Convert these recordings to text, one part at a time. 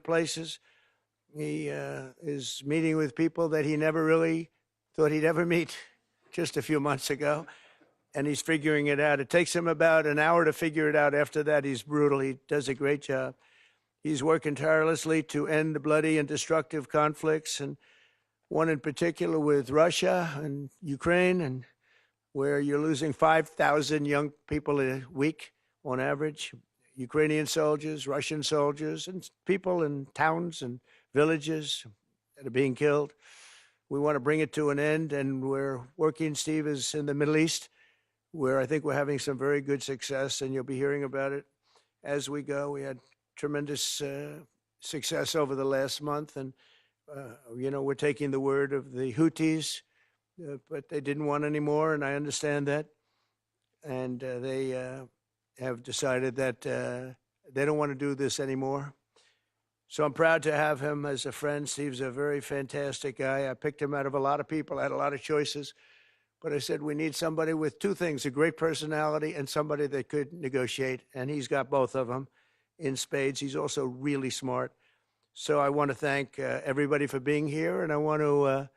different places. He is meeting with people that he never really thought he'd ever meet just a few months ago, and he's figuring it out. It takes him about an hour to figure it out. After that, he's brutal. He does a great job. He's working tirelessly to end the bloody and destructive conflicts, and one in particular with Russia and Ukraine, and where you're losing 5,000 young people a week on average, Ukrainian soldiers, Russian soldiers, and people in towns and villages that are being killed. We want to bring it to an end, and we're working. Steve is in the Middle East, where I think we're having some very good success, and you'll be hearing about it as we go. We had tremendous success over the last month, and we're taking the word of the Houthis, but they didn't want any more, and I understand that. And they have decided that they don't want to do this anymore. So I'm proud to have him as a friend. Steve's a very fantastic guy. I picked him out of a lot of people. I had a lot of choices, but I said we need somebody with two things: a great personality and somebody that could negotiate. And he's got both of them in spades. He's also really smart. So I want to thank everybody for being here, and I want to,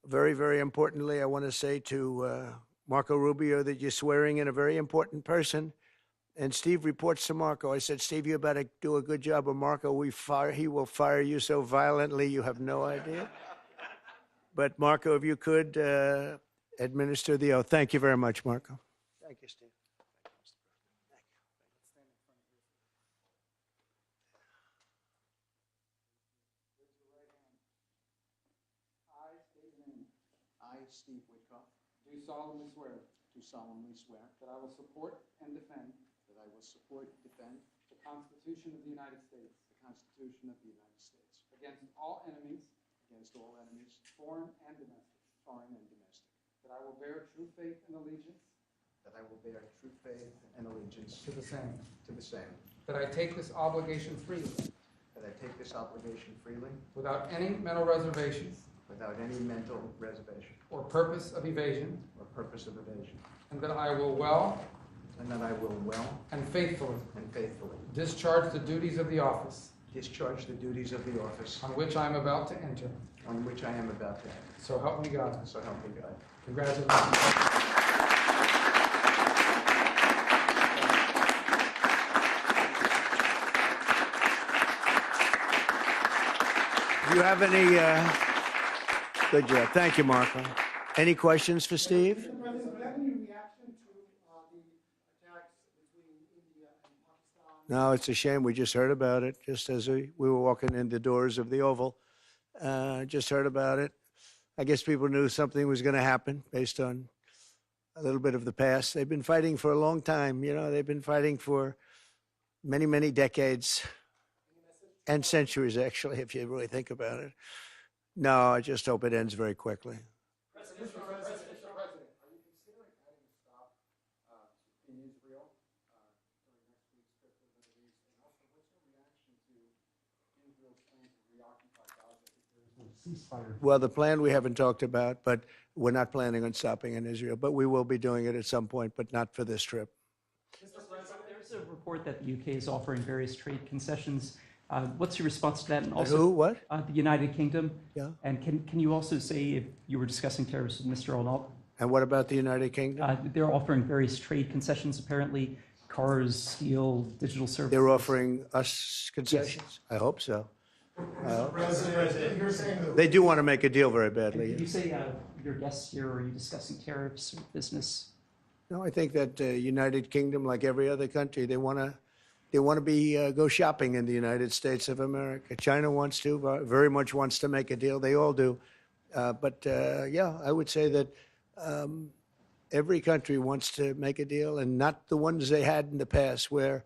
very, very importantly, I want to say to Marco Rubio that you're swearing in a very important person. And Steve reports to Marco. I said, Steve, you better do a good job of Marco. He will fire you so violently, you have no idea. But Marco, if you could administer the oath. Thank you very much, Marco. Thank you, Steve. I, Steve Witkoff, Do solemnly swear do solemnly swear that I will support and defend that I will support, defend the Constitution of the United States the Constitution of the United States against all enemies, against all enemies, foreign and domestic, foreign and domestic, that I will bear true faith and allegiance that I will bear true faith and allegiance to the same, to the same, that I take this obligation freely that I take this obligation freely without any mental reservation without any mental reservation or purpose of evasion, or purpose of evasion, and that I will well and that I will well and faithfully and faithfully discharge the duties of the office discharge the duties of the office on which I am about to enter. on which I am about to enter. So help me God. So help me God. Congratulations. Do you have any, good job. Thank you, Marco. Any questions for Steve? Mr. President, do you have any reaction to the attacks between India and Pakistan? No, it's a shame. We just heard about it just as we were walking in the doors of the Oval. Just heard about it. I guess people knew something was going to happen based on a little bit of the past. They've been fighting for a long time. They've been fighting for many, many decades and centuries, actually, if you really think about it. No, I just hope it ends very quickly. Mr. President, are you considering adding a stop in Israel during next week's trip to the Middle East? And also, what's your reaction to Israel's plan to reoccupy Gaza if there is no ceasefire? Well, the plan we haven't talked about, but we're not planning on stopping in Israel. But we will be doing it at some point, but not for this trip. Mr. President, there's a report that the UK is offering various trade concessions. What's your response to that? And also, Who? What? The United Kingdom. Yeah. And can you also say if you were discussing tariffs with Mr. Arnault? And what about the United Kingdom? They're offering various trade concessions, apparently, cars, steel, digital services. They're offering us concessions? Yes. I hope so. President, you're saying that They do want to make a deal very badly. Did you say your guests here, are you discussing tariffs or business? No, I think that United Kingdom, like every other country, they want to be go shopping in the United States of America. China wants to, very much wants to make a deal. They all do. But yeah, I would say that every country wants to make a deal, and not the ones they had in the past where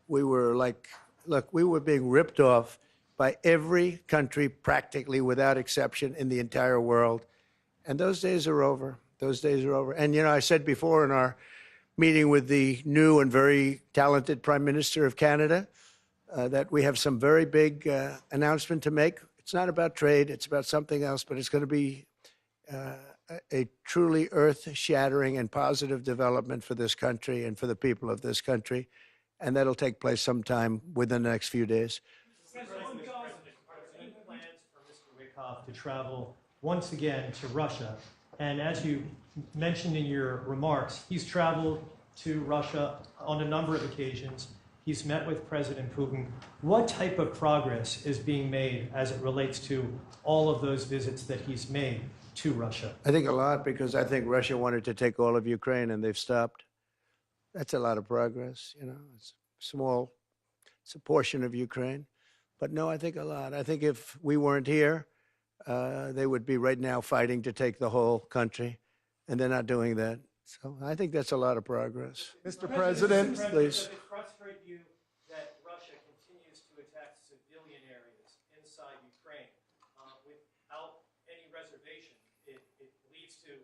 we were like, look, we were being ripped off by every country practically without exception in the entire world. And those days are over. Those days are over. And, I said before in our meeting with the new and very talented Prime Minister of Canada that we have some very big announcement to make. It's not about trade. It's about something else, but it's going to be a truly earth-shattering and positive development for this country and for the people of this country. And that'll take place sometime within the next few days. Mr. Any plans for Mr. Wickoff to travel once again to Russia? And as you mentioned in your remarks, he's traveled to Russia on a number of occasions. He's met with President Putin. What type of progress is being made as it relates to all of those visits that he's made to Russia? I think a lot, because I think Russia wanted to take all of Ukraine and they've stopped. That's a lot of progress, you know. It's small, it's a portion of Ukraine. But no, I think a lot. I think if we weren't here, they would be right now fighting to take the whole country, and they're not doing that. So I think that's a lot of progress. Mr. President, please. Does it frustrate you that Russia continues to attack civilian areas inside Ukraine without any reservation? It leads to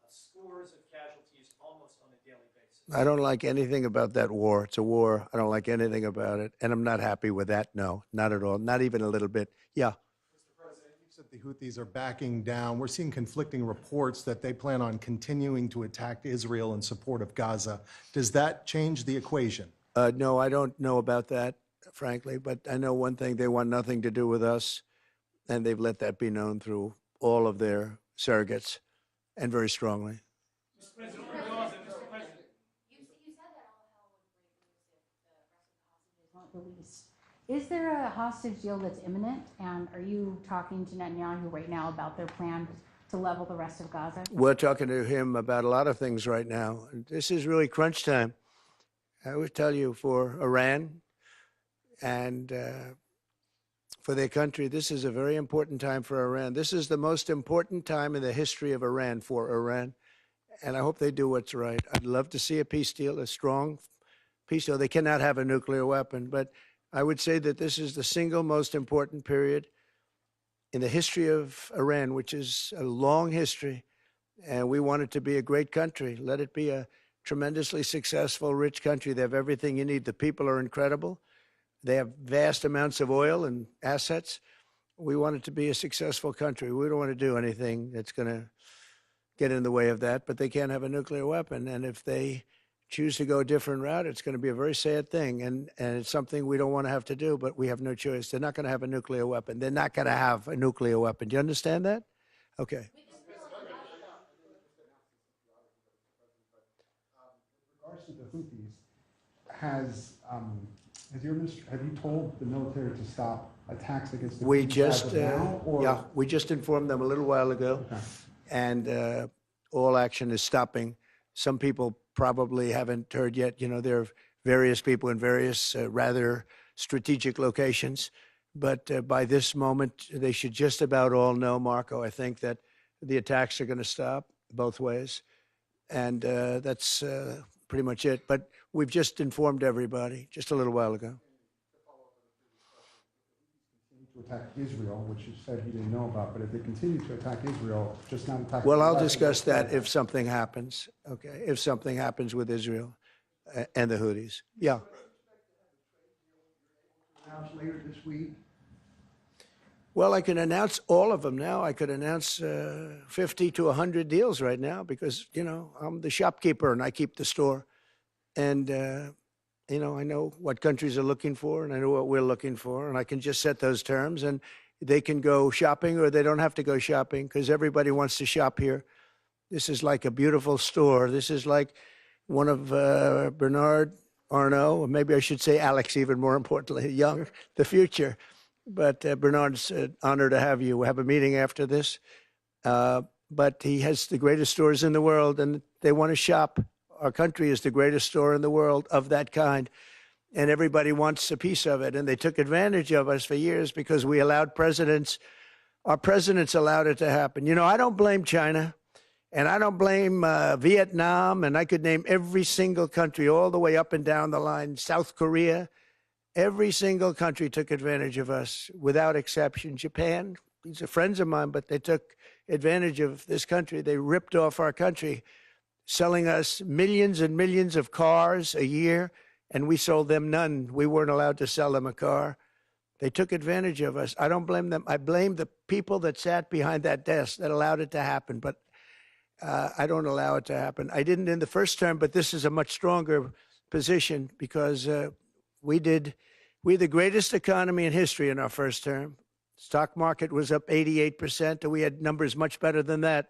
scores of casualties almost on a daily basis. I don't like anything about that war. It's a war. I don't like anything about it. And I'm not happy with that. No, not at all. Not even a little bit. Yeah. Mr. President, you said the Houthis are backing down. We're seeing conflicting reports that they plan on continuing to attack Israel in support of Gaza. Does that change the equation? No, I don't know about that, frankly. But I know one thing: they want nothing to do with us, and they've let that be known through all of their surrogates, and very strongly. You said that all hell would break loose if the rest of the hostages weren't released. Is there a hostage deal that's imminent? And are you talking to Netanyahu right now about their plan to level the rest of Gaza? We're talking to him about a lot of things right now. This is really crunch time. I would tell you, for Iran and for their country, this is a very important time for Iran. This is the most important time in the history of Iran for Iran. And I hope they do what's right. I'd love to see a peace deal, a strong peace deal. They cannot have a nuclear weapon, but I would say that this is the single most important period in the history of Iran, which is a long history. And we want it to be a great country. Let it be a tremendously successful, rich country. They have everything you need. The people are incredible. They have vast amounts of oil and assets. We want it to be a successful country. We don't want to do anything that's going to get in the way of that, but they can't have a nuclear weapon. And if they choose to go a different route, it's going to be a very sad thing. And it's something we don't want to have to do, but we have no choice. They're not going to have a nuclear weapon. They're not going to have a nuclear weapon. Do you understand that? Okay. In regards to the Houthis, have you told the military to stop attacks against the We Houthis just, as of now, or? yeah, we just informed them a little while ago, Okay. and all action is stopping. Some people probably haven't heard yet. You know, there are various people in various rather strategic locations, but by this moment, they should just about all know, Marco, I think, that the attacks are going to stop both ways, and that's pretty much it. But we've just informed everybody just a little while ago. To attack Israel, which you said he didn't know about, but if they continue to attack Israel, just not attack. Well, the I'll rest of discuss the- that if something happens, okay? If something happens with Israel and the Houthis. Yeah. Announce later this week. Well, I can announce all of them now. I could announce 50 to 100 deals right now because, you know, I'm the shopkeeper and I keep the store. And, you know, I know what countries are looking for and I know what we're looking for. And I can just set those terms and they can go shopping or they don't have to go shopping because everybody wants to shop here. This is like a beautiful store. This is like one of Bernard Arnault, or maybe I should say Alex, even more importantly, Young, the future. But Bernard's an honor to have you. We'll have a meeting after this. But he has the greatest stores in the world, and they want to shop. Our country is the greatest store in the world of that kind, and everybody wants a piece of it. And they took advantage of us for years because we allowed presidents. Our presidents allowed it to happen. You know, I don't blame China, and I don't blame Vietnam, and I could name every single country all the way up and down the line, South Korea. Every single country took advantage of us without exception. Japan, these are friends of mine, but they took advantage of this country. They ripped off our country, selling us millions and millions of cars a year, and we sold them none. We weren't allowed to sell them a car. They took advantage of us. I don't blame them. I blame the people that sat behind that desk that allowed it to happen, but I don't allow it to happen. I didn't in the first term, but this is a much stronger position because we We had the greatest economy in history in our first term. Stock market was up 88%, and we had numbers much better than that.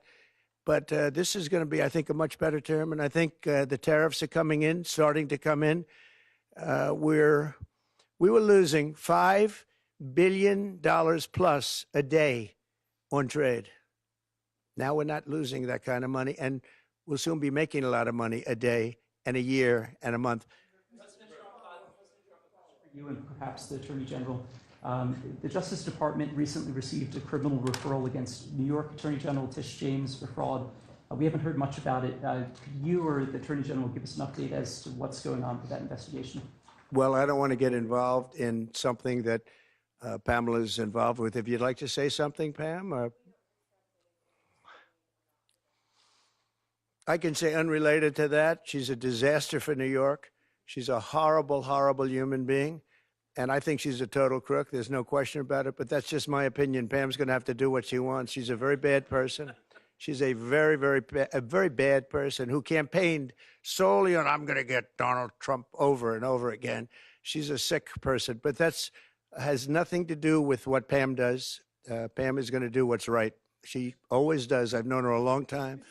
But this is going to be, I think, a much better term, and I think the tariffs are coming in, starting to come in. We were losing $5 billion plus a day on trade. Now we're not losing that kind of money, and we'll soon be making a lot of money a day and a year and a month. For you and perhaps the Attorney General, the Justice Department recently received a criminal referral against New York Attorney General Tish James for fraud. We haven't heard much about it. Could you or the Attorney General give us an update as to what's going on with that investigation? Well, I don't want to get involved in something that Pamela is involved with. If you'd like to say something, Pam, or I can say unrelated to that, she's a disaster for New York. She's a horrible, horrible human being. And I think she's a total crook. There's no question about it. But that's just my opinion. Pam's going to have to do what she wants. She's a very bad person. She's a very, very bad person who campaigned solely on, I'm going to get Donald Trump over and over again. She's a sick person. But that's has nothing to do with what Pam does. Pam is going to do what's right. She always does. I've known her a long time.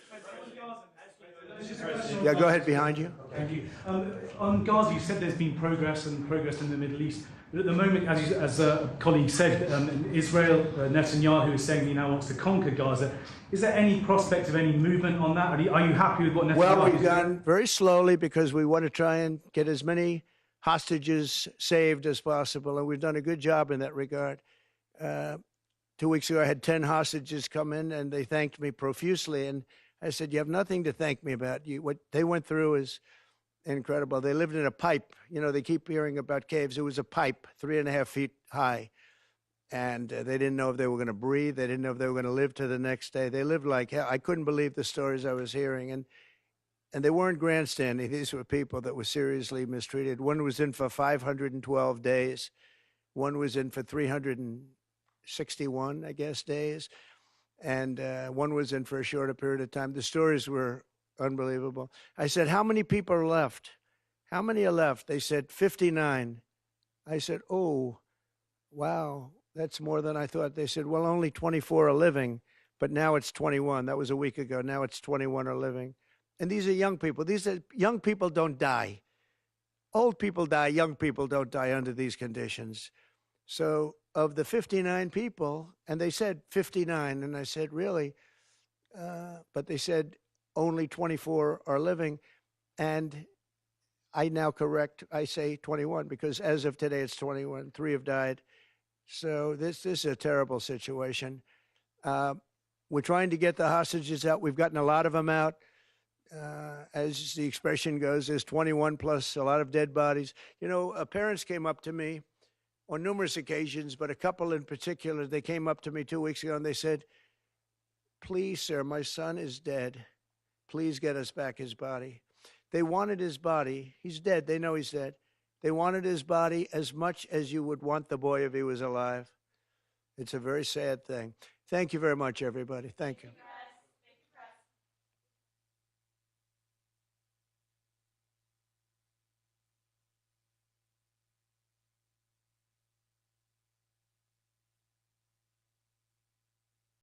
Yeah, go ahead, behind you. Thank you. On Gaza, you said there's been progress in the Middle East. But at the moment, as a colleague said, Israel, Netanyahu is saying he now wants to conquer Gaza. Is there any prospect of any movement on that? Are you happy with what Netanyahu is doing? Well, we've gone very slowly because we want to try and get as many hostages saved as possible, and we've done a good job in that regard. 2 weeks ago, I had 10 hostages come in, and they thanked me profusely, and I said, you have nothing to thank me about. What they went through is incredible. They lived in a pipe. You know, they keep hearing about caves. It was a pipe 3.5 feet high. And they didn't know if they were going to breathe. They didn't know if they were going to live to the next day. They lived like hell. I couldn't believe the stories I was hearing. And they weren't grandstanding. These were people that were seriously mistreated. One was in for 512 days. One was in for 361, I guess, days. And one was in for a shorter period of time. The stories were unbelievable. I said, how many people are left? How many are left? They said, 59. I said, oh, wow, that's more than I thought. They said, well, only 24 are living, but now it's 21. That was a week ago. Now it's 21 are living. And these are young people. These are young people don't die. Old people die. Young people don't die under these conditions. So of the 59 people, and they said 59, and I said, really? But they said only 24 are living. And I now correct, I say 21, because as of today, it's 21. 3 have died. So this is a terrible situation. We're trying to get the hostages out. We've gotten a lot of them out. As the expression goes, there's 21 plus a lot of dead bodies. You know, parents came up to me on numerous occasions, but a couple in particular, they came up to me 2 weeks ago and they said, please, sir, my son is dead. Please get us back his body. They wanted his body. He's dead. They know he's dead. They wanted his body as much as you would want the boy if he was alive. It's a very sad thing. Thank you very much, everybody. Thank you.